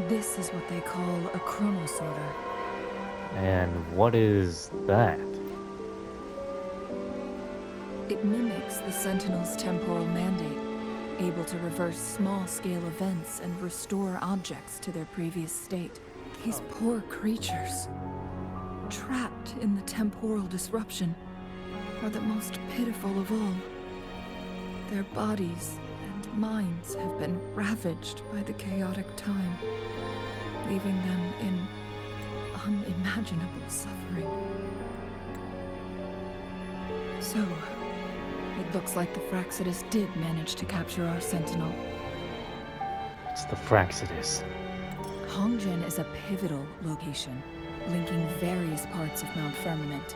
This is what they call a chronosorter. And what is that? It mimics the Sentinel's temporal mandate, able to reverse small-scale events and restore objects to their previous state. These poor creatures, trapped in the temporal disruption, are the most pitiful of all. Their bodies and minds have been ravaged by the chaotic time, leaving them in unimaginable suffering. So, it looks like the Fraxidus did manage to capture our Sentinel. It's the Fraxidus. Hongjian is a pivotal location, linking various parts of Mount Firmament.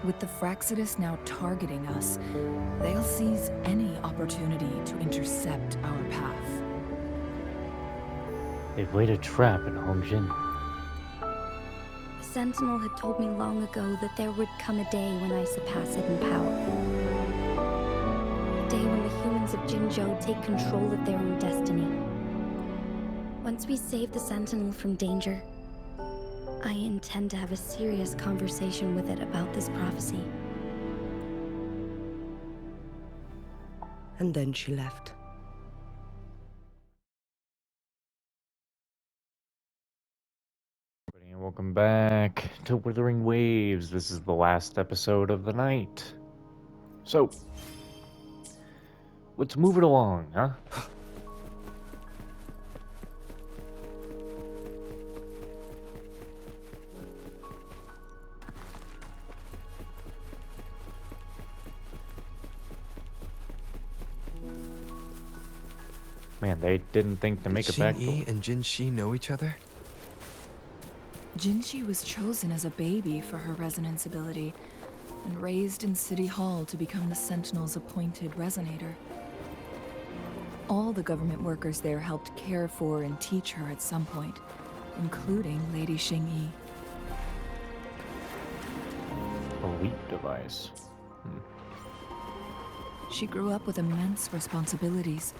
With the Fraxidus now targeting us, they'll seize any opportunity to intercept our path. They've laid a trap in Hongjin. The Sentinel had told me long ago that there would come a day when I surpass it in power. A day when the humans of Jinzhou take control of their own destiny. Once we save the Sentinel from danger, I intend to have a serious conversation with it about this prophecy. And then she left. And welcome back to Wuthering Waves. This is the last episode of the night. So, let's move it along, huh? Man, they didn't think to make it back. Jinhsi and Jinhsi know each other? Jinhsi was chosen as a baby for her resonance ability, and raised in City Hall to become the Sentinel's appointed resonator. All the government workers there helped care for and teach her at some point, including Lady Xingyi. Elite device. She grew up with immense responsibilities,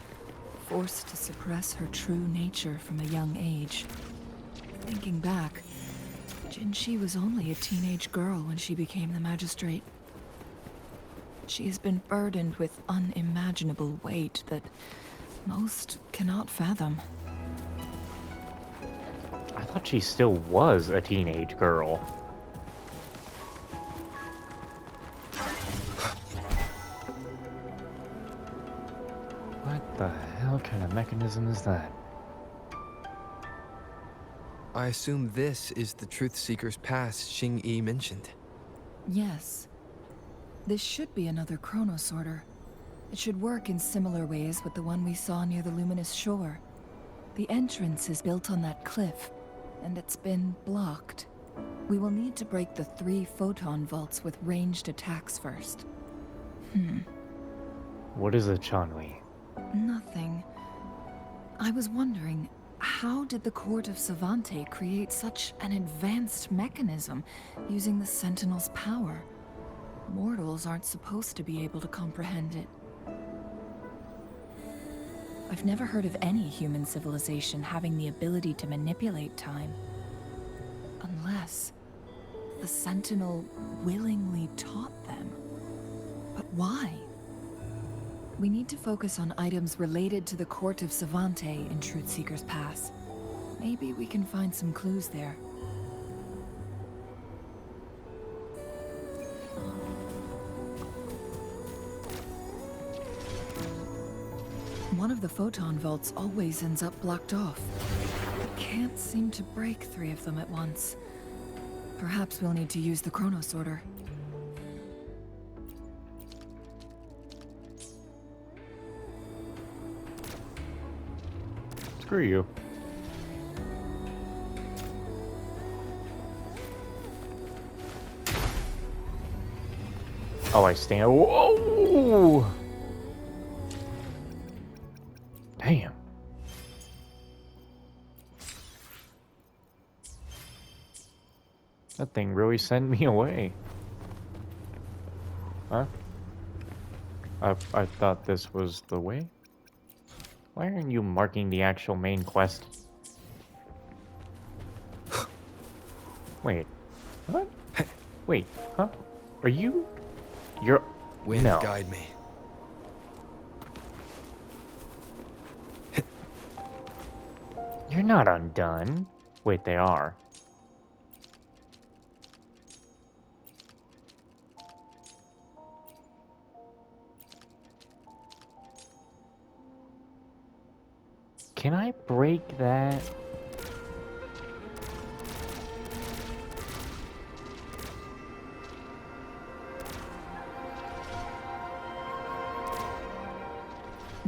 forced to suppress her true nature from a young age. Thinking back, Jinhsi was only a teenage girl when she became the magistrate. She has been burdened with unimaginable weight that most cannot fathom. I thought she still was a teenage girl. What the hell kind of mechanism is that? I assume this is the Truth Seeker's Pass Xingyi mentioned. Yes. This should be another chronosorter. It should work in similar ways with the one we saw near the luminous shore. The entrance is built on that cliff, and it's been blocked. We will need to break the 3 photon vaults with ranged attacks first. What is a Chanli? Nothing. I was wondering, how did the court of Savante create such an advanced mechanism using the Sentinel's power? Mortals aren't supposed to be able to comprehend it. I've never heard of any human civilization having the ability to manipulate time. Unless the Sentinel willingly taught them. But why? We need to focus on items related to the court of Savante in Truth Seeker's Pass. Maybe we can find some clues there. One of the photon vaults always ends up blocked off. I can't seem to break 3 of them at once. Perhaps we'll need to use the chronosorter. Screw you. Oh, I stand. Whoa! Damn. That thing really sent me away. Huh? I thought this was the way? Why aren't you marking the actual main quest? Wait. What? Wait, huh? Are you... You're... Wind No. guide me. You're not undone. Wait, they are. Can I break that?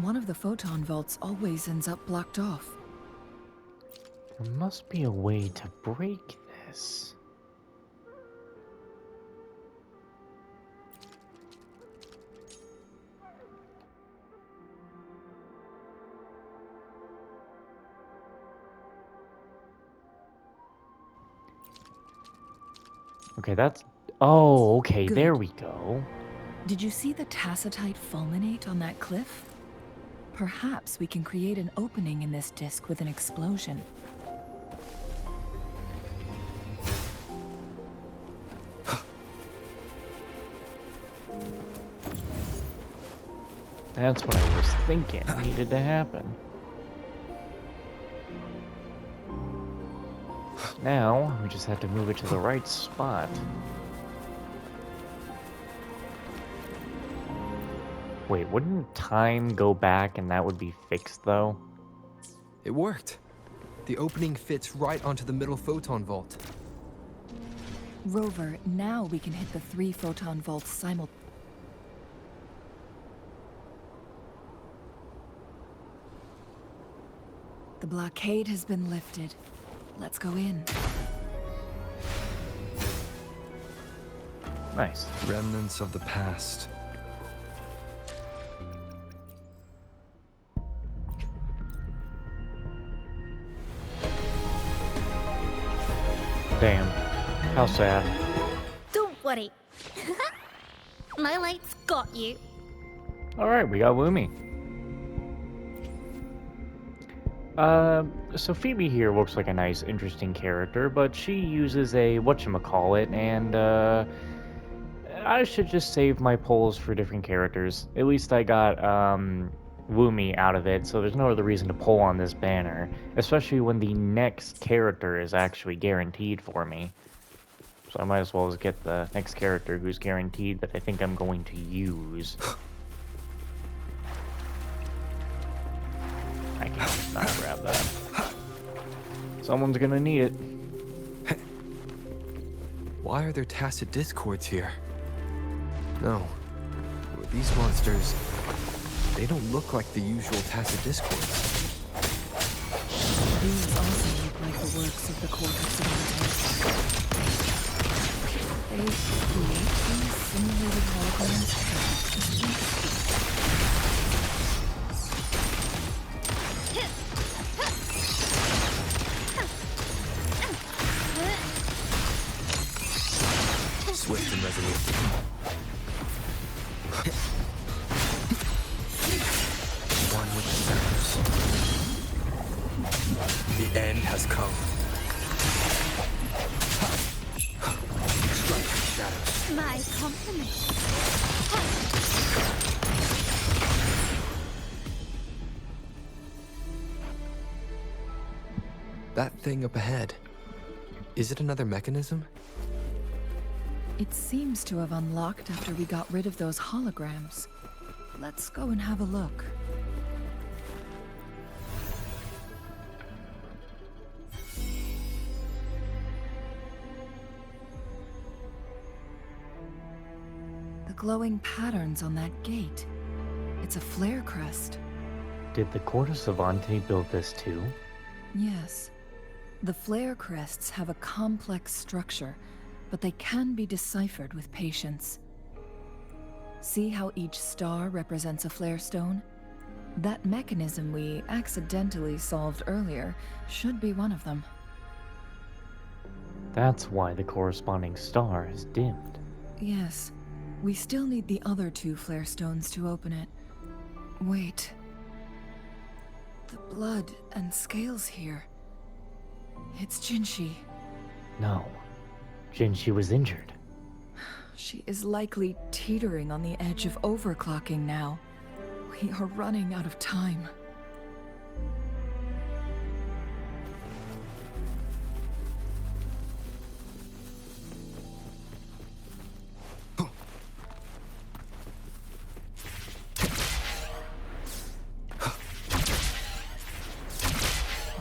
One of the photon vaults always ends up blocked off. There must be a way to break this. Okay, that's... Oh, okay, Good. there we go. Did you see the tacitite fulminate on that cliff? Perhaps we can create an opening in this disk with an explosion. That's what I was thinking needed to happen. Now, we just have to move it to the right spot. Wait, wouldn't time go back and that would be fixed, though? It worked. The opening fits right onto the middle photon vault. Rover, now we can hit the 3 photon vaults simultaneously. The blockade has been lifted. Let's go in. Nice. Remnants of the past. Damn. How sad. Don't worry. My light's got you. Alright, we got Woomy. So Phoebe here looks like a nice, interesting character, but she uses a whatchamacallit, and, I should just save my polls for different characters. At least I got, Woomy out of it, so there's no other reason to poll on this banner, especially when the next character is actually guaranteed for me. So I might as well just get the next character who's guaranteed that I think I'm going to use. I can't just not grab that. Someone's gonna need it. Why are there tacit discords here? No. These monsters, they don't look like the usual tacit discords. These also look like the works of the Cortex Advantage. They create these simulated holograms. Swift and resolute. One with the shadows. The end has come. Strike the shadows. My compliments. That thing up ahead. Is it another mechanism? It seems to have unlocked after we got rid of those holograms. Let's go and have a look. The glowing patterns on that gate. It's a flare crest. Did the Cortes Avante build this too? Yes. The flare crests have a complex structure, but they can be deciphered with patience. See how each star represents a flare stone? That mechanism we accidentally solved earlier should be one of them. That's why the corresponding star is dimmed. Yes. We still need the other 2 flare stones to open it. Wait. The blood and scales here. It's Jinhsi. No, Jinhsi was injured. She is likely teetering on the edge of overclocking now. We are running out of time.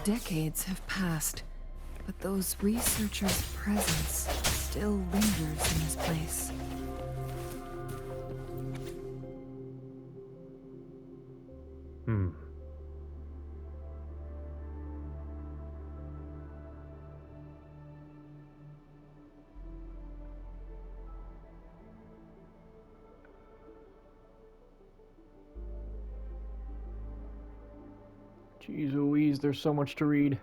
Decades have passed, but those researchers' presence still lingers in this place. Jeez Louise, there's so much to read.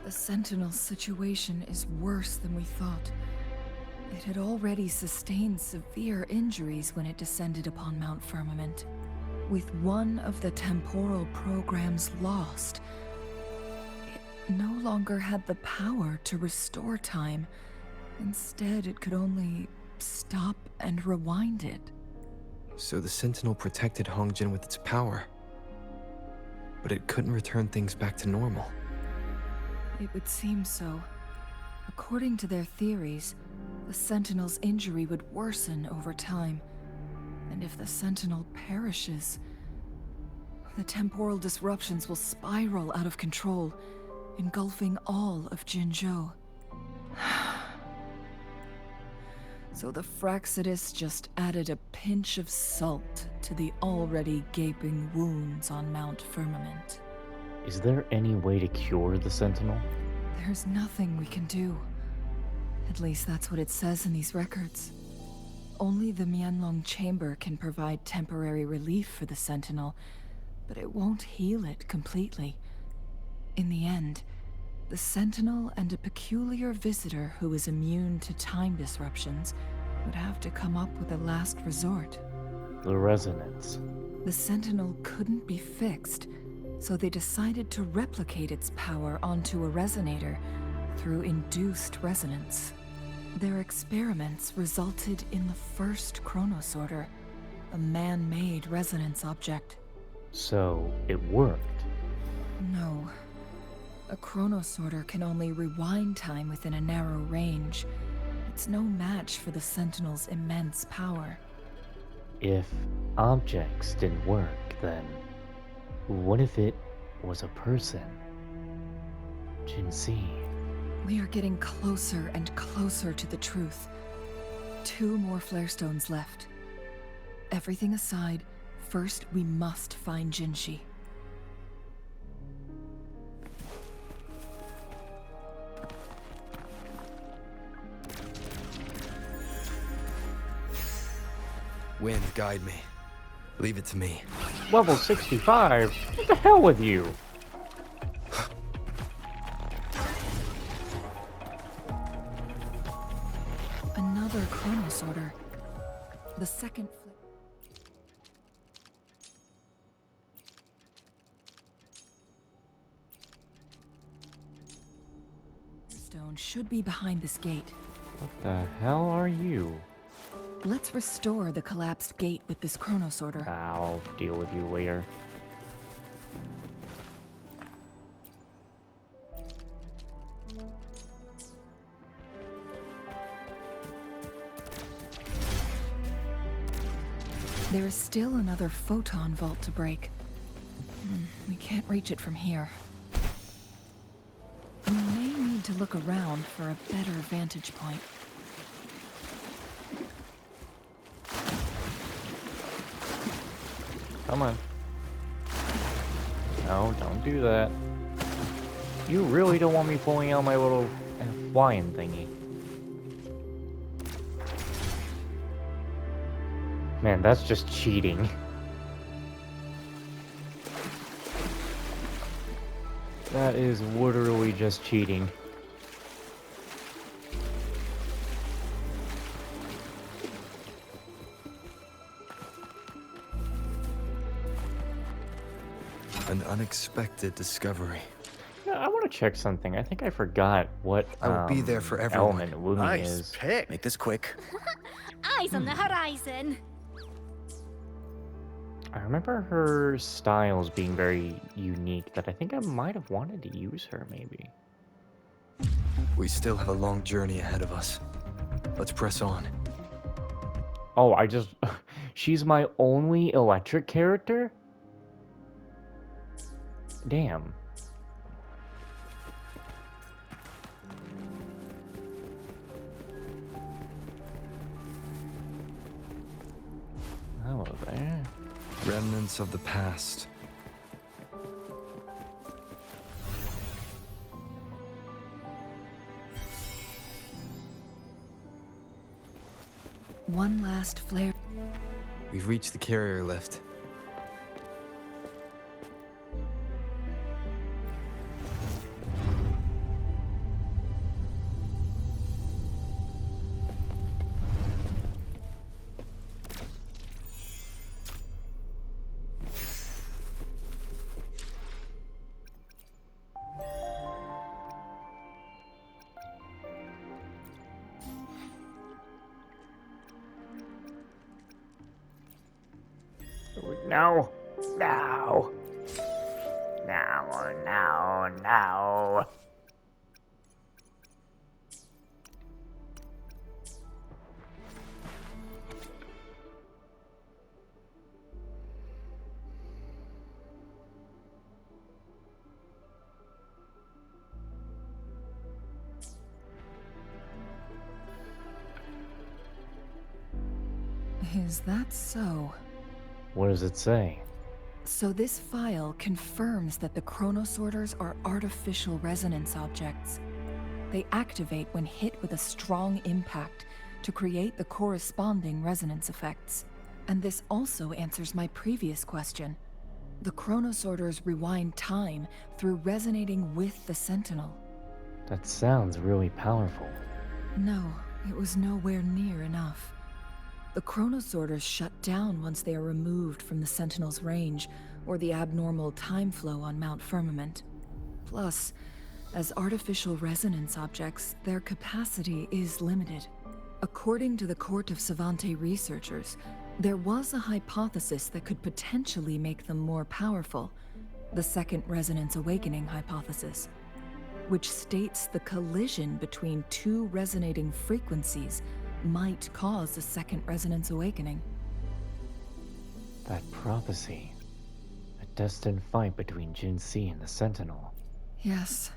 The Sentinel's situation is worse than we thought. It had already sustained severe injuries when it descended upon Mount Firmament. With one of the temporal programs lost, it no longer had the power to restore time. Instead, it could only stop and rewind it. So the Sentinel protected Hongjin with its power. But it couldn't return things back to normal. It would seem so. According to their theories, the Sentinel's injury would worsen over time. And if the Sentinel perishes, the temporal disruptions will spiral out of control, engulfing all of Jinzhou. So the Fraxidus just added a pinch of salt to the already gaping wounds on Mount Firmament. Is there any way to cure the Sentinel? There's nothing we can do. At least that's what it says in these records. Only the Mianlong Chamber can provide temporary relief for the Sentinel, but it won't heal it completely. In the end, the Sentinel and a peculiar visitor who is immune to time disruptions would have to come up with a last resort. The resonance. The Sentinel couldn't be fixed, so they decided to replicate its power onto a resonator through induced resonance. Their experiments resulted in the first chronosorter, a man-made resonance object. So, it worked. No. A chronosorter can only rewind time within a narrow range. It's no match for the Sentinel's immense power. If objects didn't work, then what if it was a person? Jinhsi. We are getting closer and closer to the truth. 2 more flare stones left. Everything aside, first we must find Jinhsi. Wind, guide me. Leave it to me. Level 65? What the hell with you? Another chronosorter. The second stone should be behind this gate. What the hell are you? Let's restore the collapsed gate with this chronosorter. I'll deal with you later. There is still another photon vault to break. We can't reach it from here. We may need to look around for a better vantage point. Come on. No, don't do that. You really don't want me pulling out my little flying thingy. Man, that's just cheating. That is literally just cheating. An unexpected discovery. I want to check something. I think I forgot what I will be there for everyone. element Woomy Nice is. pick. Make this quick. Eyes on the horizon. I remember her styles being very unique that I think I might have wanted to use her maybe. We still have a long journey ahead of us. Let's press on. Oh, I just... She's my only electric character? Damn. Hello there. Remnants of the past. One last flare. We've reached the carrier lift. No. No. No, no, no. Is that so? What does it say? So this file confirms that the chronosorters are artificial resonance objects. They activate when hit with a strong impact to create the corresponding resonance effects. And this also answers my previous question. The chronosorters rewind time through resonating with the Sentinel. That sounds really powerful. No, it was nowhere near enough. The chronosorters shut down once they are removed from the Sentinel's range or the abnormal time flow on Mount Firmament. Plus, as artificial resonance objects, their capacity is limited. According to the Court of Savante researchers, there was a hypothesis that could potentially make them more powerful, the Second Resonance Awakening hypothesis, which states the collision between two resonating frequencies might cause a second resonance awakening. That prophecy. A destined fight between Jinhsi and the Sentinel. Yes.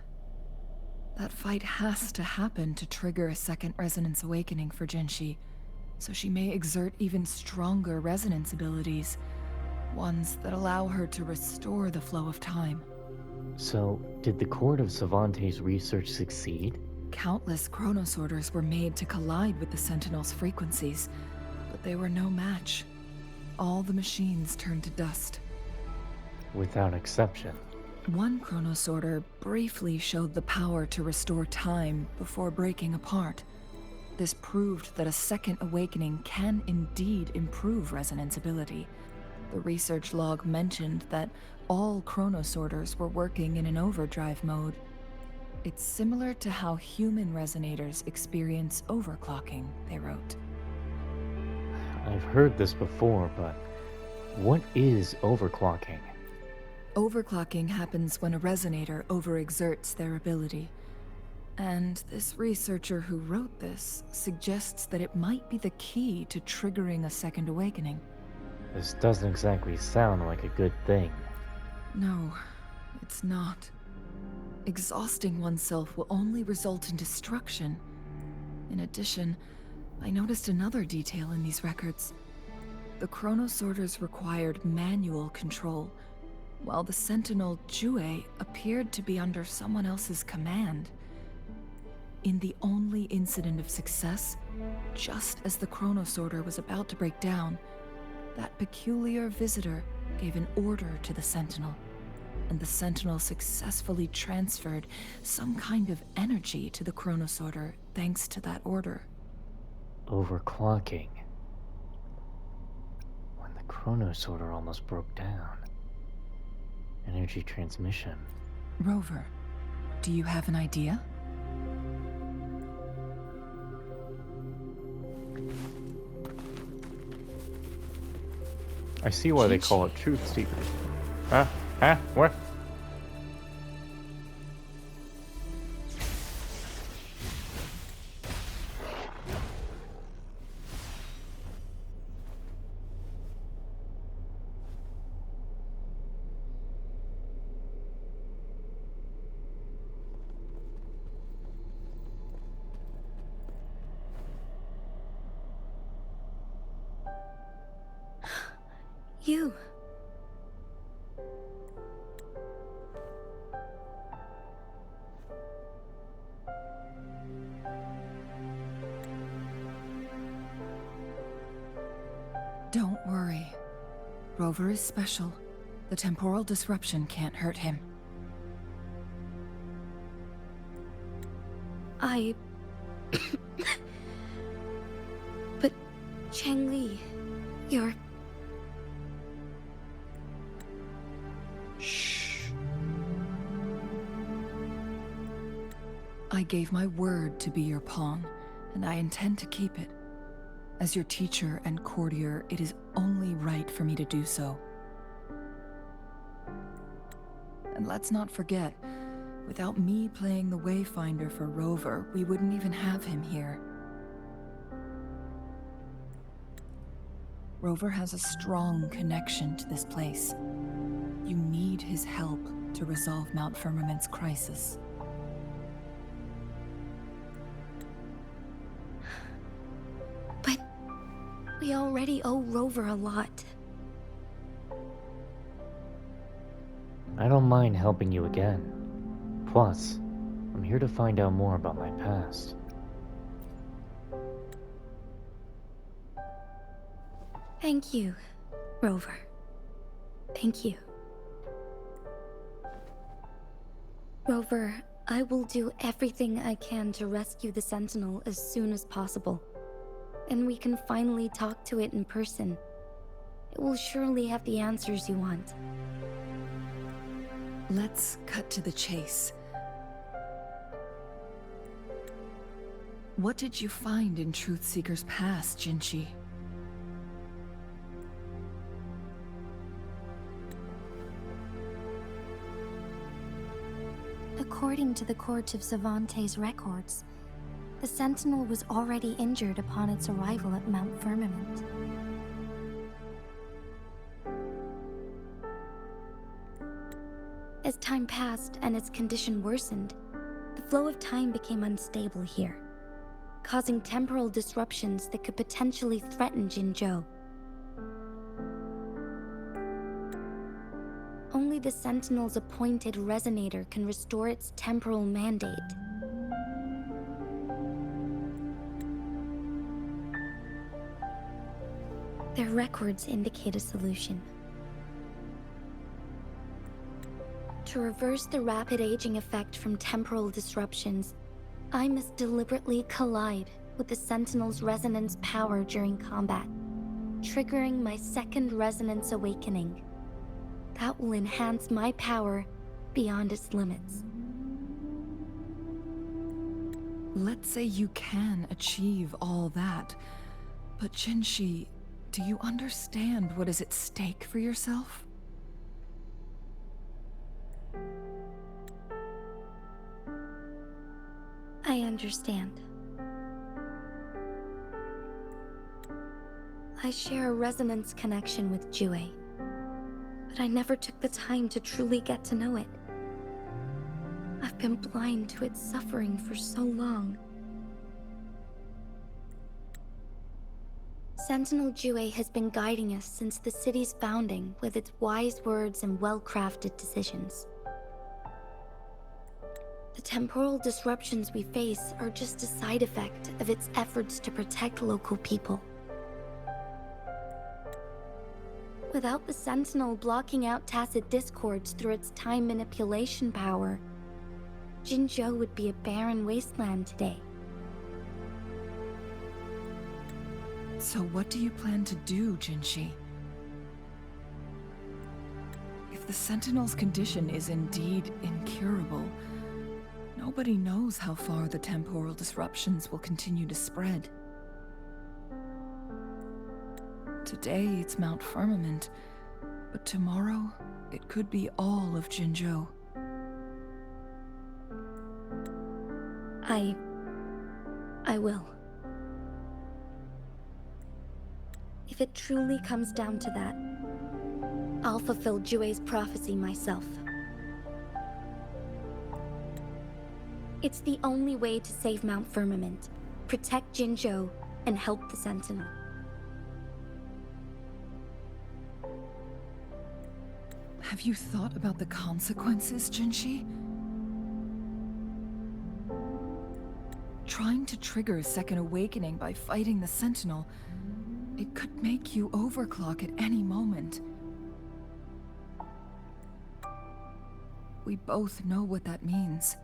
That fight has to happen to trigger a second resonance awakening for Jinhsi, so she may exert even stronger resonance abilities, ones that allow her to restore the flow of time. So, did the Court of Savante's research succeed? Countless chronosorters were made to collide with the Sentinel's frequencies, but they were no match. All the machines turned to dust. Without exception. One chronosorter briefly showed the power to restore time before breaking apart. This proved that a second awakening can indeed improve resonance ability. The research log mentioned that all chronosorters were working in an overdrive mode. It's similar to how human resonators experience overclocking, they wrote. I've heard this before, but what is overclocking? Overclocking happens when a resonator overexerts their ability. And this researcher who wrote this suggests that it might be the key to triggering a second awakening. This doesn't exactly sound like a good thing. No, it's not. Exhausting oneself will only result in destruction. In addition, I noticed another detail in these records. The chronosorters required manual control, while the Sentinel Jue appeared to be under someone else's command. In the only incident of success, just as the chronosorter was about to break down, that peculiar visitor gave an order to the Sentinel, and the Sentinel successfully transferred some kind of energy to the chronosorter thanks to that order. Overclocking. When the chronosorter almost broke down. Energy transmission. Rover, Do you have an idea? I see why they call it truth seekers. Huh? Huh? What? You. Don't worry. Rover is special. The temporal disruption can't hurt him. But Changli, you're... Shh. I gave my word to be your pawn, and I intend to keep it. As your teacher and courtier, it is only right for me to do so. And let's not forget, without me playing the Wayfinder for Rover, we wouldn't even have him here. Rover has a strong connection to this place. You need his help to resolve Mount Firmament's crisis. But we already owe Rover a lot. I don't mind helping you again. Plus, I'm here to find out more about my past. Thank you, Rover. Thank you. Rover, I will do everything I can to rescue the Sentinel as soon as possible. And we can finally talk to it in person. It will surely have the answers you want. Let's cut to the chase. What did you find in Truthseeker's past, Jinhsi? According to the Court of Savante's records, the Sentinel was already injured upon its arrival at Mount Firmament. As time passed and its condition worsened, the flow of time became unstable here, causing temporal disruptions that could potentially threaten Jinzhou. Only the Sentinel's appointed resonator can restore its temporal mandate. Their records indicate a solution. To reverse the rapid aging effect from temporal disruptions, I must deliberately collide with the Sentinel's resonance power during combat, triggering my second resonance awakening. That will enhance my power beyond its limits. Let's say you can achieve all that, but Jinhsi, do you understand what is at stake for yourself? I understand. I share a resonance connection with Jue, but I never took the time to truly get to know it. I've been blind to its suffering for so long. Sentinel Jue has been guiding us since the city's founding with its wise words and well-crafted decisions. The temporal disruptions we face are just a side effect of its efforts to protect local people. Without the Sentinel blocking out tacit discords through its time manipulation power, Jinzhou would be a barren wasteland today. So what do you plan to do, Jinhsi? If the Sentinel's condition is indeed incurable, Nobody knows how far the temporal disruptions will continue to spread. Today it's Mount Firmament, but tomorrow it could be all of Jinzhou. I will. If it truly comes down to that, I'll fulfill Jue's prophecy myself. It's the only way to save Mount Firmament, protect Jinzhou, and help the Sentinel. Have you thought about the consequences, Jinhsi? Trying to trigger a second awakening by fighting the Sentinel, it could make you overclock at any moment. We both know what that means.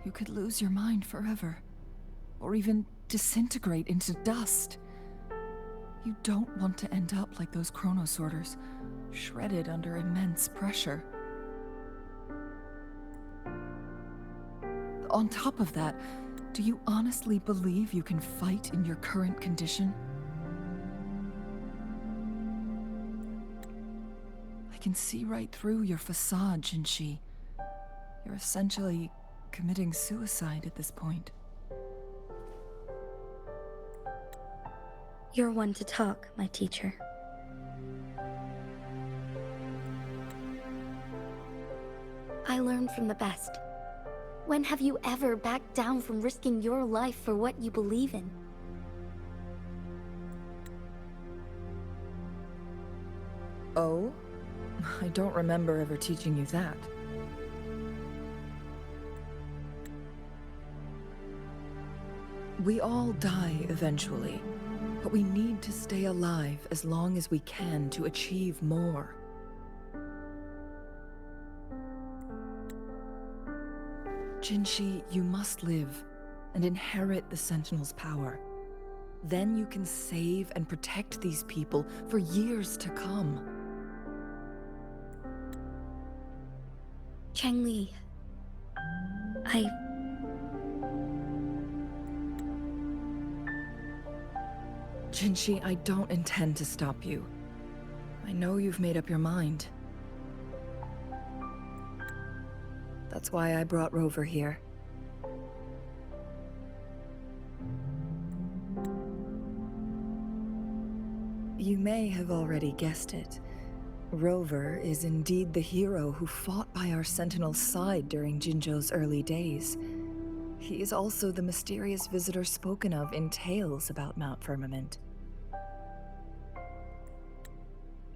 You could lose your mind forever, or even disintegrate into dust. You don't want to end up like those chronosorters, shredded under immense pressure. On top of that, do you honestly believe you can fight in your current condition? I can see right through your facade, Jinhsi. You're essentially committing suicide at this point. You're one to talk, my teacher. I learned from the best. When have you ever backed down from risking your life for what you believe in? Oh? I don't remember ever teaching you that. We all die eventually, but we need to stay alive as long as we can to achieve more. Jinhsi, you must live and inherit the Sentinel's power. Then you can save and protect these people for years to come. Changli, Jinhsi, I don't intend to stop you. I know you've made up your mind. That's why I brought Rover here. You may have already guessed it. Rover is indeed the hero who fought by our Sentinel's side during Jinzhou's early days. He is also the mysterious visitor spoken of in tales about Mount Firmament.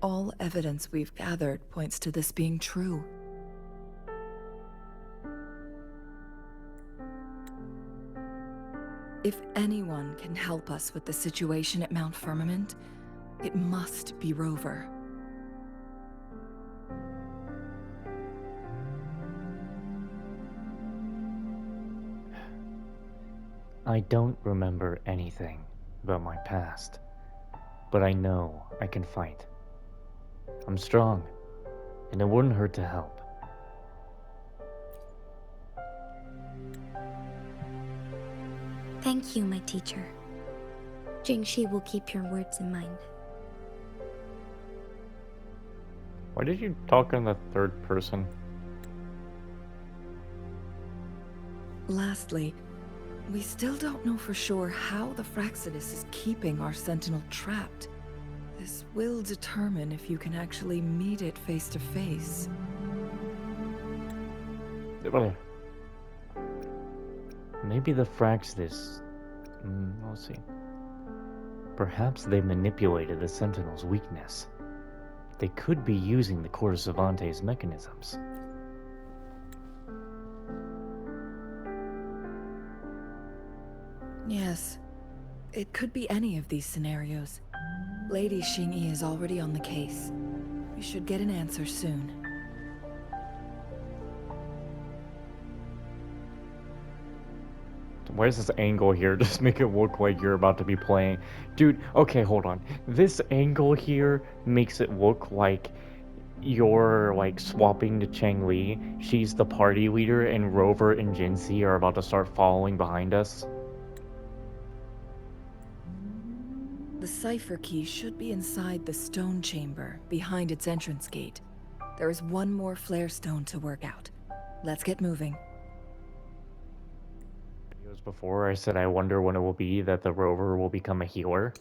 All evidence we've gathered points to this being true. If anyone can help us with the situation at Mount Firmament, it must be Rover. I don't remember anything about my past, but I know I can fight. I'm strong, and it wouldn't hurt to help. thank you, my teacher. Jinhsi will keep your words in mind. Why did you talk in the third person? Lastly, we still don't know for sure how the Fraxidus is keeping our Sentinel trapped. This will determine if you can actually meet it face to face. Maybe the Fraxidus. Let's see. Perhaps they manipulated the Sentinel's weakness. They could be using the Corte Savante's mechanisms. Yes, it could be any of these scenarios. Lady Xingyi is already on the case. We should get an answer soon. Where's this angle here? Just make it look like you're about to be playing. Dude, okay, hold on. This angle here makes it look like you're like swapping to Cheng Li. She's the party leader, and Rover and Jinhsi are about to start following behind us. The cipher key should be inside the stone chamber, behind its entrance gate. There is one more flare stone to work out. Let's get moving. Videos before, I said I wonder when it will be that the Rover will become a healer.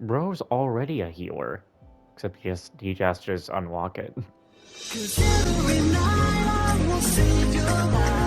Bro's already a healer, except he just unlock it. 'Cause every night I will save your life.